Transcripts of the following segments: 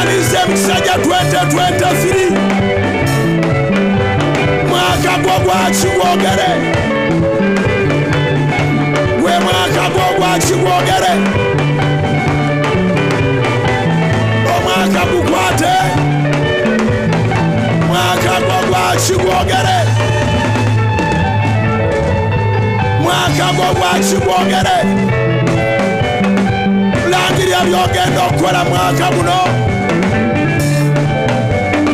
Baniriza emisajja 2023 mwaka gw'ogwaki gwogere gwe mwaka gw'ogwaki gwogere omwaka gukwate mwaka gw'ogwaki gwogere mwaka gw'ogwaki gwogere langirya byogenda okukola mwaka guno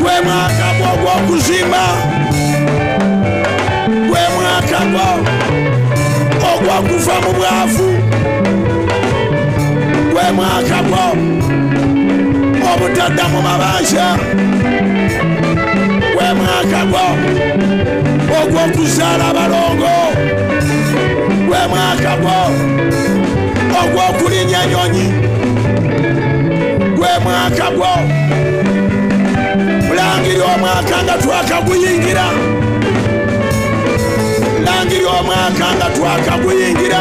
gwe mwaka gw'ogw'okuzimba gwe mwaka ogw'okuva mu bwavu gwe mwaka obutadda mu mabanja gwe mwaka ogw'okuzaala abalongo gwe mwaka ogw'okulinnya nyonyi gwe mwaka mulangiri omwaka nga twakaguyingira langiri omwaka nga twakaguyingira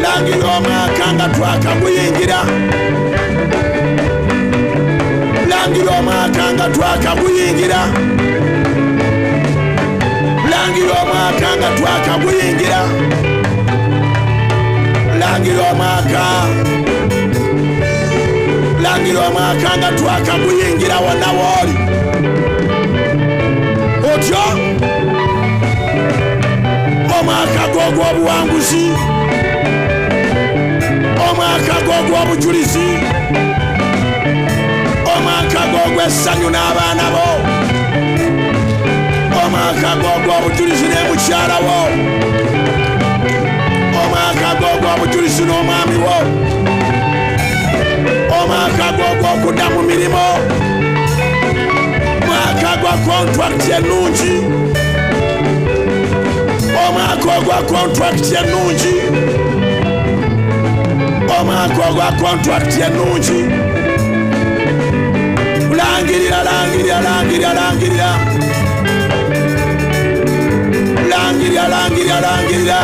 langiri omwaka nga twakaguyingira langiri omwaka nga twakaguyingira langiri omwaka nga twakaguyingira langiri omwaka nga twakaguyingira wonna wooli otyo omwaka gw'ogw'obuwanguzi omwaka gw'ogw'obujulizi omwaka gw'ogw'essanyu n'abaana bo omwaka gw'ogw'obujulizi ne mukyala wo omwaka gw'ogw'obujulizi n'omwami wo omwaka gw'ogw'okudda mu mirimu omwaka gwa kontrakiti ennungi omwaka ogwa kontrakiti ennungi omwaka ogwa kontrakiti ennungi langirira langirira langirira langirira langirira langirira langirira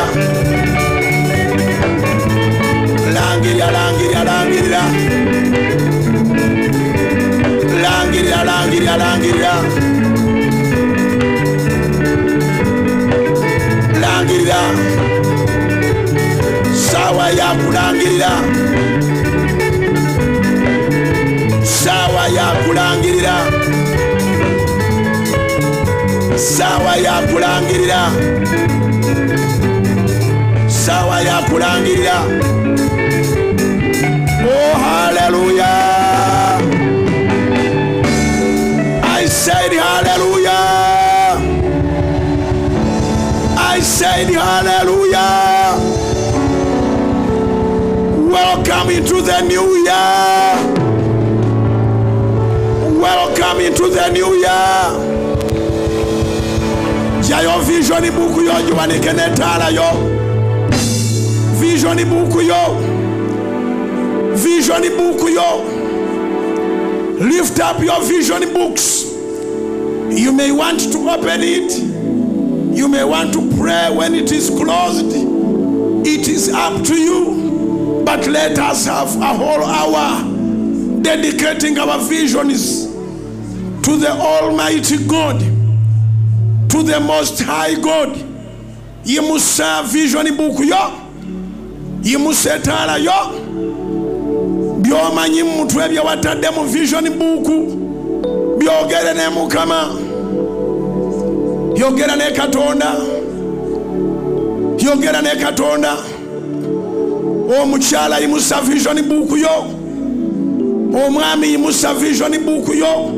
langirira langirira langirira langirira langirira langirira langirira sawa ya kulangirira sawa ya kulangirira sawa ya kulangirira sawa ya kulangirira. Oh hallelujah, I said hallelujah, I said hallelujah. Welcome into the new year, welcome into the new year. Jayo vision book yo juwanike netala yo vision book yo vision book yo. Lift up your vision books. You may want to open it, you may want to pray when it is closed. It is up to you, but let us have a whole hour dedicating our visions to the Almighty God, to the Most High God. Yimusa vision book yo, yimusetala yo, byomanyi mutwe bya watadde mu vision book byogere ne Mukama, yogera ne Katonda, yogera ne Katonda. Omukyala yimusa vision book yo, omwami yimusa vision book yo.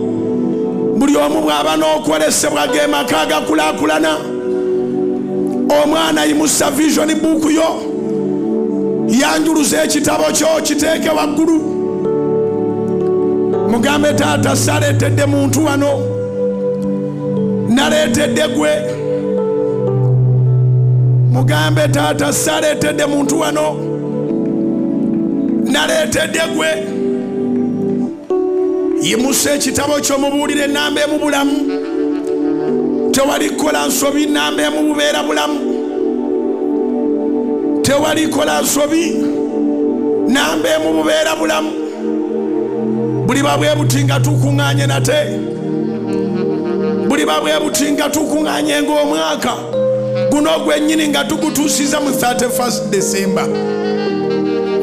Buli omu bw'aba n'okwolesebwa ge maka agakulaakulana, omwana yimusa vision book yo, yanjuluza ekitabo kyo kiteeke waggulu. Mugambe taata saleetedde muntu wano, naleetedde gwe. Mugambe taata saleetedde muntu wano, naleetedde gwe. Yimusa ekitabo kyo mubuulire ennamba emu bulamu. Tewali kukola nsobi, nnamba emu bubeera bulamu. Tewali kukola nsobi, nnamba emu bubeera bulamu. buli babwe butinga tukunganye nate buli babwe butinga tukunganye ng'omwaka guno gwennyini nga tugutuusiza mu 31st December.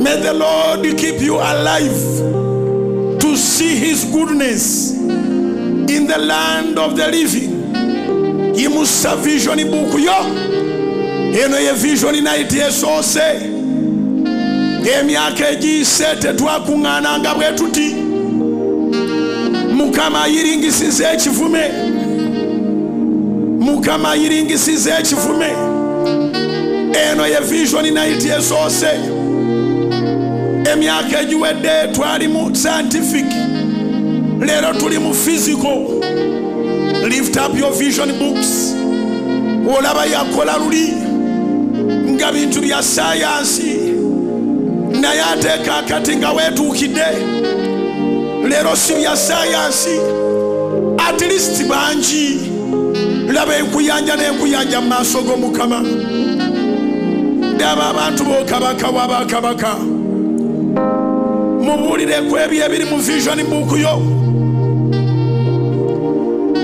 May the Lord keep you alive to see his goodness in the land of the living. Yimusa vision book yo eno ye vision night yesose emyaka egiyise tetwakungana nga bwe tuti Mukama yiringisize ekivume Mukama yiringisize ekivume eno ye vision night yesose emyaka egiwedde twali mu scientific lero tuli mu physical. Lift up your vision books. Olaba yakola luli nga bintu bya sayansi naye ate kaakati nga weetuukidde lero si bya sayansi. At least bangi laba enkuyanja n'enkuyanja mu maaso g'Omukama. Daba abantu b'okabaka w'abakabaka mubuulire ku ebyo ebiri mu vision book yo.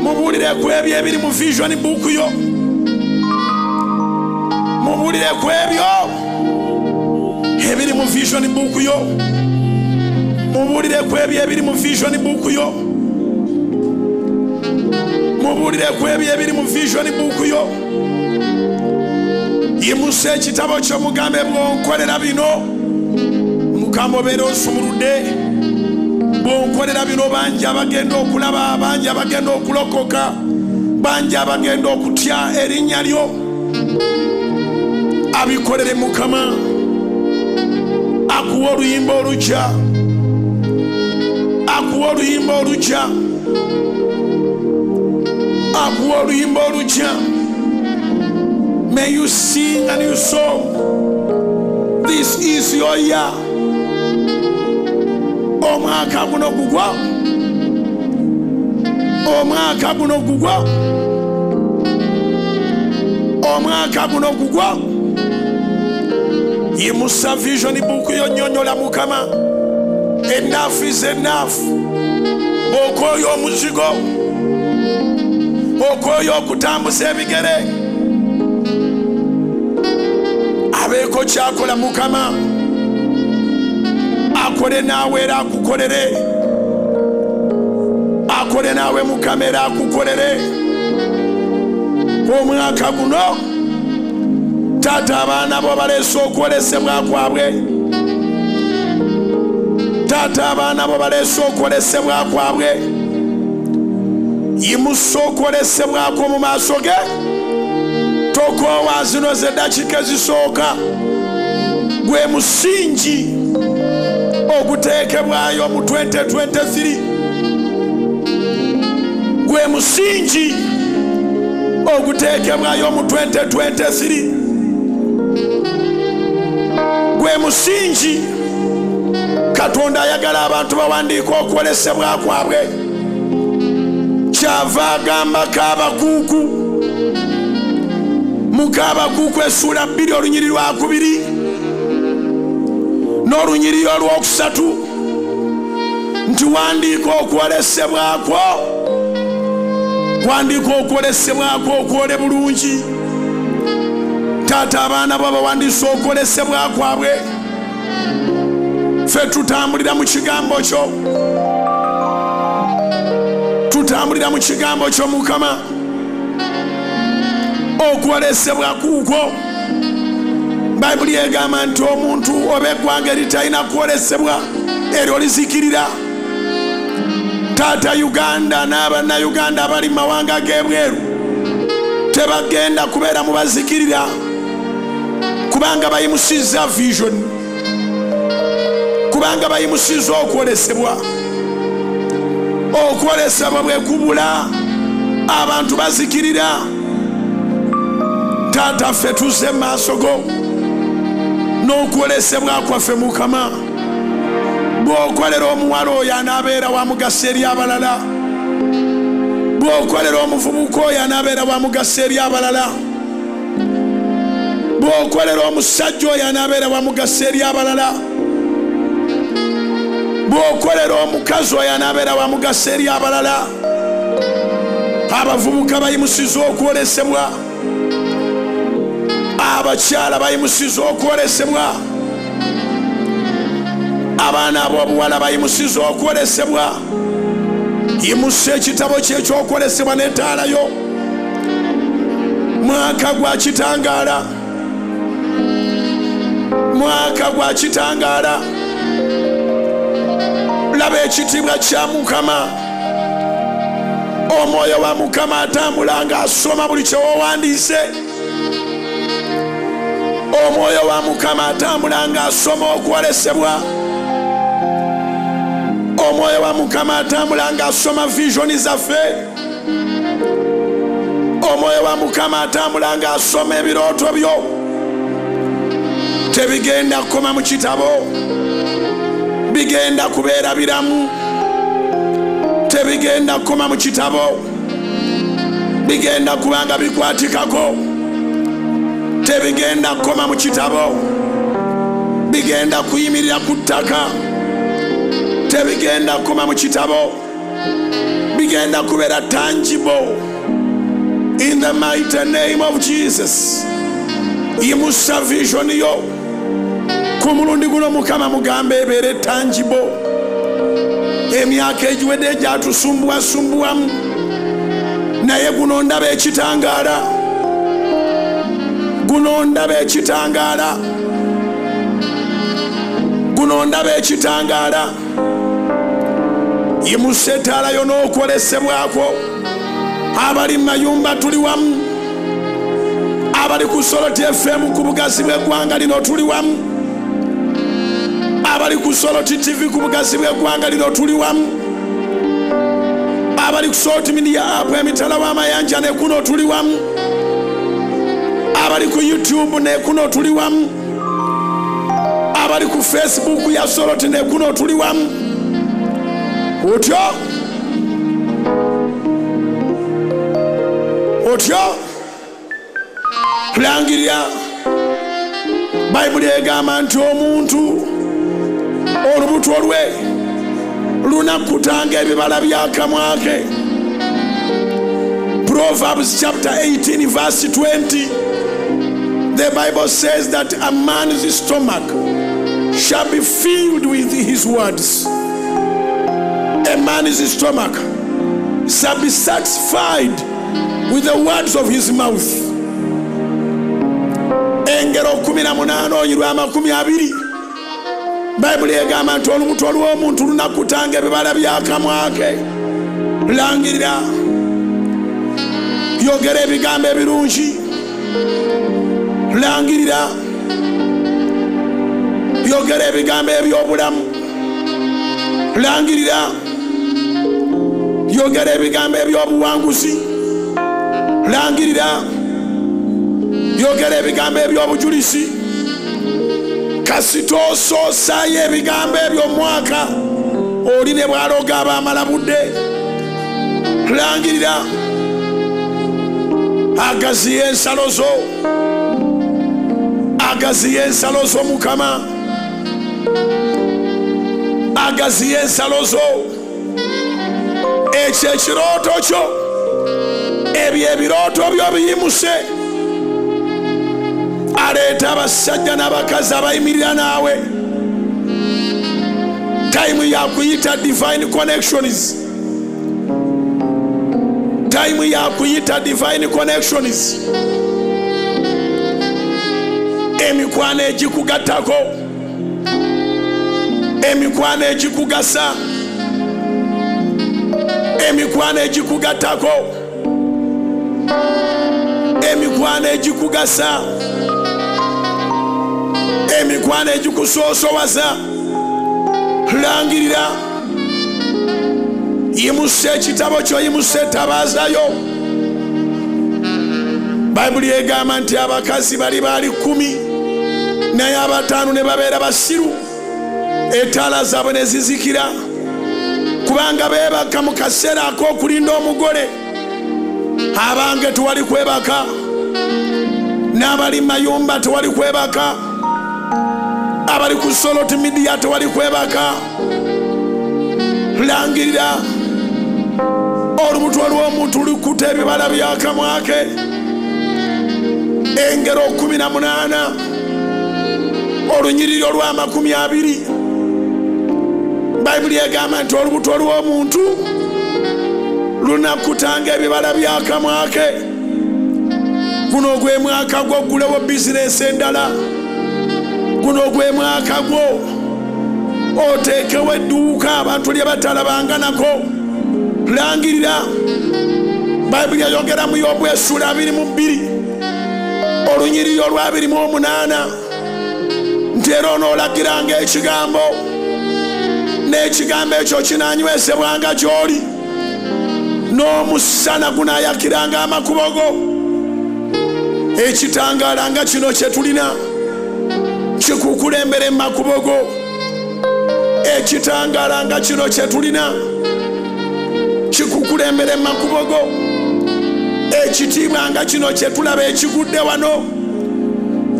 Mubuulire ku ebyo ebiri mu vision book yo. Mubuulire ku ebyo ebiri mu vision book yo. Mubuulire ku ebyo ebiri mu vision book yo. Mubuulire ku ebyo ebiri mu vision book yo. Yimusa ekitabo kyo mugambe bw'onkolera bino Mukama obeera osumuludde. Bw'onkolera bino bangi abagenda okulaba, bangi abagenda okulokoka, bangi abagenda okutya erinnya lyo. Abikolere Mukama. Akuwa oluyimba olujja. Akuwa oluyimba olujja. Akuwa oluyimba olujja. May you sing and you song. This is your year. Omwaka guno gugwa. Omwaka guno gugwa. Omwaka guno gugwa. Yimusa vision book yonyonyola Mukama. Enough is enough. Okoyo omuzigo. Okoyo okutambuza ebigere. Abeeko kyakola Mukama. Akole naawe era akukolere. Akole naawe Mukama era akukolere. Omwaka guno taata abaana bo baleese okwolesebwa kwabwe. Taata abaana bo baleese okwolesebwa kwabwe. Yimusa okwolesebwako mu maaso ge. Tokoowa zino z'eddakiika ezisooka. Gwe musingi oguteekebwayo mu 2023. Gwe musingi oguteekebwayo mu 2023. Gwe musingi Katonda ayagala abantu bawandiika okwolesebwa kwabwe. Kyava agamba Kaabakuuku mu Kaabakuuku essula 2 olunyiri lwa 2 n'olunyiri olwokusatu nti wandiika okwolesebwako. Wandiika okwolesebwako okwole bulungi. Taata abaana bo bawandiise okwolesebwa kwabwe. Ffe tutambulira mu kigambo kyo. Tutambulira mu kigambo kyo Mukama. Okwolesebwa kuukwo Bayibuli egamba nti omuntu oba eggwanga eritalina kwolesebwa eryo lizikirira. Taata Uganda n'abannayuganda abali mu mawanga g'ebweru tebagenda kubeera mu bazikirira kubanga bayimusizza vision, kubanga bayimusizza okwolesebwa. Okwolesebwa bwe kubula abantu bazikirira. Taata ffe tuzze mu maaso go n'okwolesebwa kwaffe Mukama. Bw'okolera omuwala oyo anaabeera wa mugaso eri abalala. Bw'okolera omuvubuka oyo anaabeera wa mugaso eri abalala. Bw'okolera omusajja oyo anaabeera wa mugaso eri abalala. bw'okolera omukazi oyo anabeera wa mugaso eri abalala. Abavubuka bayimusiza okwolesebwa, abakyala bayimusiza okwolesebwa, abaana ab'obuwala bayimusiza okwolesebwa. Yimusa ekitabo kye ekyokwolesebwa n'ettaala yo. Mwaka gwa kitangaala, mwaka gwa kitangaala. Laba ekitiibwa kya Mukama. Omwoyo wa Mukama atambula ng'asoma buli kye woowandiise. Omwoyo wa Mukama atambula ng'asoma okwolesebwa. Omwoyo wa Mukama atambula ng'asoma visioni zaffe. Omwoyo wa Mukama atambula ng'asoma ebirooto byo. Tebigenda kukoma mu kitabo, bigenda kubeera biramu. Tebigenda kukoma mu kitabo, bigenda kubanga bikwatikako. Tebigenda kukoma mu kitabo, bigenda kuyimirira ku ttaka. Tebigenda kukoma mu kitabo, bigenda kubeera tangible. In the mighty name of Jesus. Yimusa vision yo. Ku mulundi guno Mukama mugambe ebeere tangible. Emyaka egiwedde gyatusumbuwasumbuwamu, naye guno ndaba ekitangaala. Guno ndaba ekitangaala. Guno ndaba ekitangaala. Yimusa ettaala yo n'okwolesebwako. Abali mu mayumba tuli wamu, abali ku Soloti FM ku bugazi bw'eggwanga lino tuli wamu, abali ku Soloti TV ku bugazi bw'eggwanga lino tuli wamu, abali ku Soloti Media app emitala w'amayanja ne kuno tuli wamu, abali ku YouTube ne kuno tuli wamu, abali ku Facebook ya Soloti ne kuno tuli wamu. Otyo tulangirira Bayibuli egamba nti omuntu olubuto lwe lunakutanga ebibala by'akamwa ke. Proverbs chapter 18 verse 20, the Bible says that a man's stomach shall be filled with his words. A man's stomach shall be satisfied with the words of his mouth. Engero 18:20. Bayibuli egamba nti olubuto lw'omuntu lunakutanga ebibala by'akamwa ke. Langirira, yogera ebigambo ebirungi. Langirira, yogera ebigambo eby'obulamu. Langirira, yogera ebigambo eby'obuwanguzi. Langirira, yogera ebigambo eby'obujulisi. Kasita osoosayo ebigambo ebyo omwaka oli ne bw'aloga abaamala budde. Langirira, agaziya ensalo zo, agaziya ensalo zo Mukama, agaziya ensalo zo. Ekyo ekirooto kyo, ebyo ebirooto byo biyimuse. Aleeta abasajja n'abakazi abayimirira naawe. Time ya kuyita divine connections. Time ya kuyita divine connections. Emikwano egikugattako, emikwano egikugasa, emikwano egikugattako, emikwano egikugasa, emikwano egikusoosowaza. Langirira, yimusa ekitabo kyo, yimusa ettabaazayo. Bayibuli egamba nti abakazi bali 10 naye 5 ne babeera basiru. Ettaala zaabwe ne zizikira kubanga beebaka mu kaseera ak'okulinda omugole. Abange tewali kwebaka, n'abali mu mayumba tewali kwebaka, abali ku Soloti Media tewali kwebaka. langirira olubuto lw'omuntu lukuta ebibala by'akamwa ke. Engero 18 olunyiriri olwa 20. Bayibuli egamba nti olubuto lw'omuntu lunakutanga ebibala by'akamwa ke. Guno gwe mwaka gwo gulewo bizinesi endala. Guno gwe mwaka gwo oteekewo edduuka abantu lye batalabangako. Langirira. Bayibuli eyongera mu Yobu essula 22 olunyiriri olwa 28 nti era onoolagiranga ekigambo n'ekigambo ekyo kinanywesebwanga gy'oli n'omusana gunaayakiranga amakubo go. Ekitangaala nga kino kye tulina kikukulembere mu makubo go. Ekitangaala nga kino kye tulina kikukulembere mu makubo go. Ekitiibwa nga kino kye tulaba ekigudde wano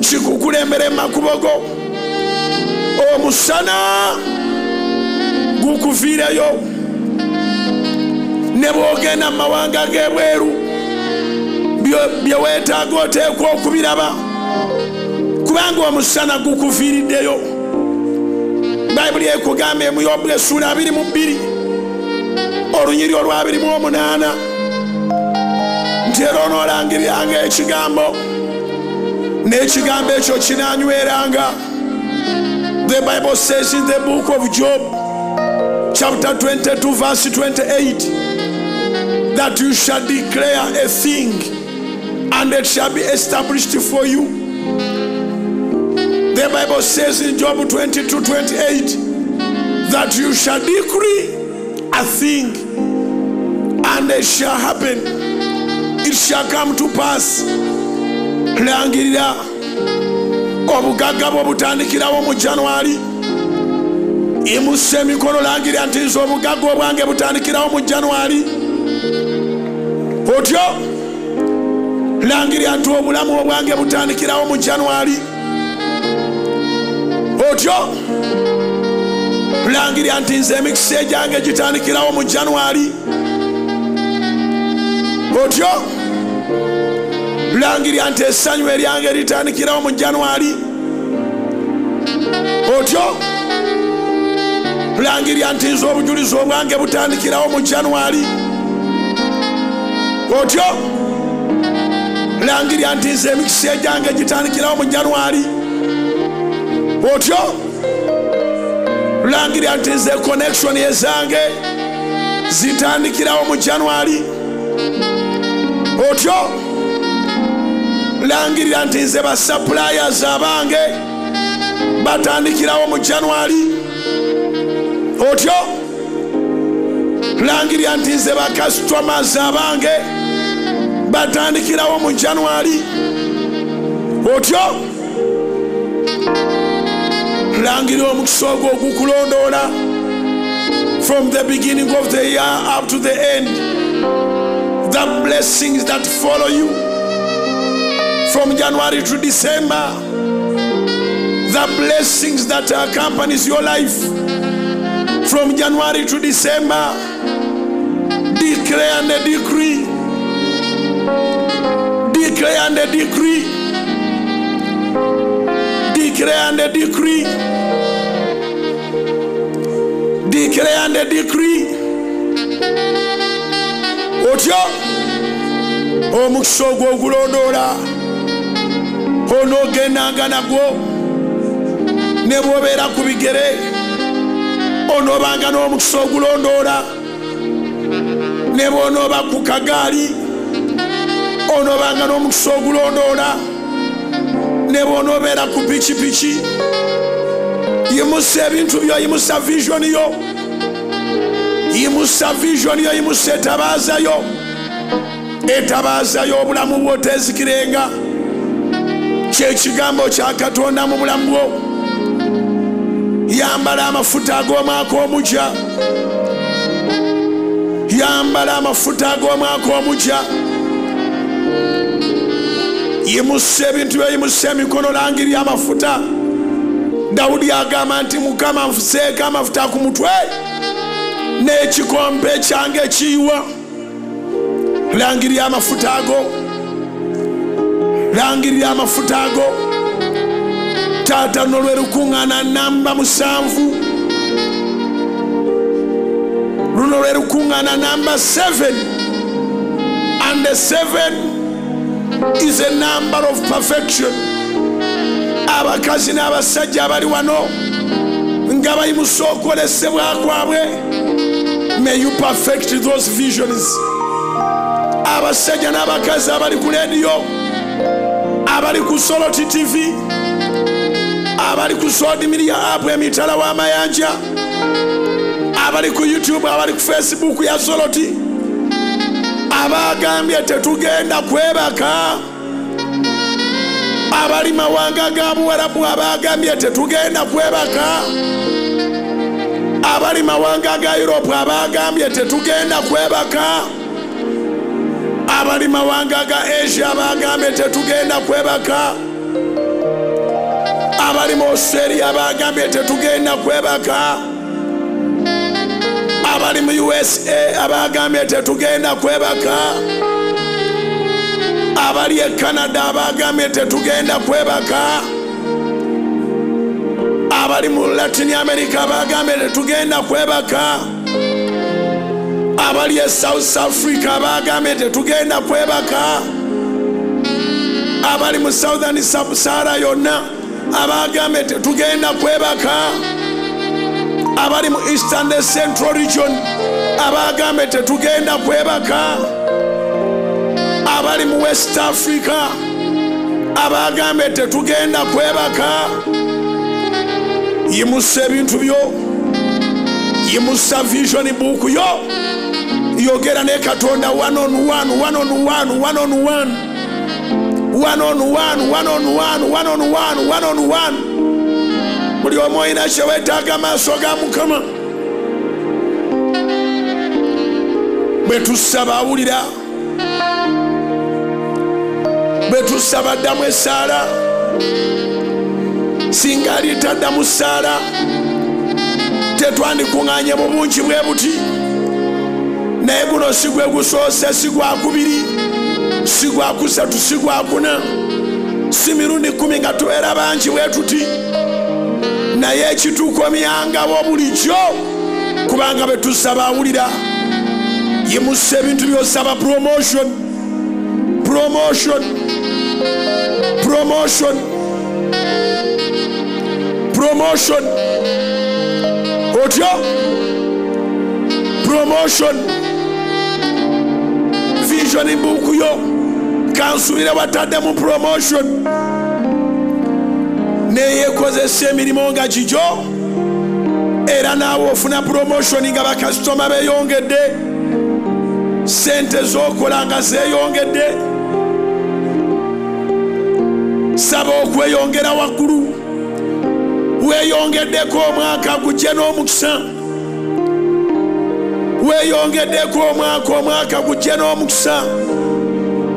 kikukulembere mu makubo go. Omusana gukuviirayo ne bw'ogenda mu mawanga g'ebweru bye weetaaga oteekwa okubiraba kubanga omusana gukuviiriddeyo. Bayibuli ekugamba mu Yobu essula 22 olunyiriri olwa 28 nti era onoolangiriranga ekigambo n'ekigambo ekyo kinanyweranga. The Bible says in the book of Job chapter 22 verse 28 that you shall declare a thing and it shall be established for you. The Bible says in Job 22:28 that you shall decree a thing and it shall happen. It shall come to pass. Langirira obugagga bwo butandikirawo mu January. Imusse emikono langirira nti nze obugagga obwange butandikirawo mu January. Otyo langirira nti obulamu obwange butandikirawo mu January. Otyo langirira nti nze emikisa gyange gitandikirawo mu January. Otyo langirira nti essanyu eryange litandikirawo mu January. Otyo langirira nti nze obujulizi obwange butandikirawo mu January. Otyo langirira nti nze emikisa gyange gitandikirawo mu January. Otyo langirira nti nze connection ezange zitandikirawo mu January. Otyo langirira nti nze ba suppliers abange batandikirawo mu January. Otyo langirira nti nze ba customers abange batandikirawo mu January. Otyo langirira omukisa ogwo ogukulondoola from the beginning of the year up to the end. The blessings that follow you from January to December, the blessings that accompanies your life from January to December. Declare and decree. Declare and decree. Declare and decree. Declare and decree. Otyo omukisa ogwo ogulondoola onoogendanga nagwo ne bw'obeera ku bigere onoobanga n'omukisa ogulondoola ne bw'onooba ku kagaali onoobanga n'omukisa ogulondoola ne bw'onoobeera ku pikipiki. Yimusa ebintu byo, yimusa vision yo, yimusa vision yo, yimusa etabaazayo, etabaazayo obulamu bwo tezikirenga. Kyekigambo kya Katonda mu bulamu bwo. Yambala amafuta ag'omwaka omujja. Yambala amafuta ag'omwaka omujja. Yimusa ebintu byo, yimusa emikono, langirira amafuta. Dawudi agamba nti Mukama nfuseeko amafuta ku mutwe n'ekikompe kyange kiyiwa. Langirira amafuta ago, langirira amafuta ago. Taata nolwe lukuŋŋaana namba 7, luno lwe lukuŋŋaana namba 7, and the 7 is a number of perfection. Abakazi n'abasajja abali wano nga bayimusa okwolesebwa kwabwe, may you perfect those visions. Abasajja n'abakazi abali ku radio, abali ku Soloti TV, abali ku social media app emitala w'amayanja, abali ku YouTube, abali ku Facebook ya Soloti, abagambye tetugenda kwebaka, abali mawanga ga Buwarabu abagambye tetugenda kwebaka, abali mawanga ga Europe abagambye tetugenda kwebaka, abali mawanga ga Asia abagambye tetugenda kwebaka, abali mu Australia abagambye tetugenda kwebaka, abali mu USA abagambye tetugenda kwebaka, abali e Canada abagambye tetugenda kwebaka, abali mu Latin America abagambye tetugenda kwebaka, abali e South Africa abagambye tetugenda kwebaka, abali mu Southern Sahara yonna abagambye tetugenda kwebaka, abali mu Eastern and Central region abagambye tetugenda kwebaka, abali mu West Africa abagambye tetugenda kwebaka. Yimusa ebintu byo, yimusa vision book yo, yogera ne Katonda one on one, one on one, one on one, one on one, one on one, one on one, one on one. Buli omu alina kye weetaaga maaso ga Mukama. Bwe tusaba awulira, bwe tusaba addamu essaala, singa alitaddamu ssaala tetwandikuŋŋaanye mu bungi bwe buti. Naye guno si gwe gusoose, si gwakubiri, si gwakusatu, si gwakuna, si mirundi 10 nga tubeera bangi bwe tuti. Naye ekitukomyangawo bulijjo kubanga bwe tusaba awulira. Yimusa ebintu by'osaba. Promotion, promotion, promotion, promotion. Otyo promotion. Vision book yo kansubire watadde mu promotion, neyekozesa emirimu nga gigyo, era naawe ofuna promotion nga bakasitoma beeyongedde, sente z'okola nga zeeyongedde. Saba okweyongera waggulu, weeyongeddeko omwaka gujje n'omukisa, weeyongeddeko omwaka gujje n'omukisa.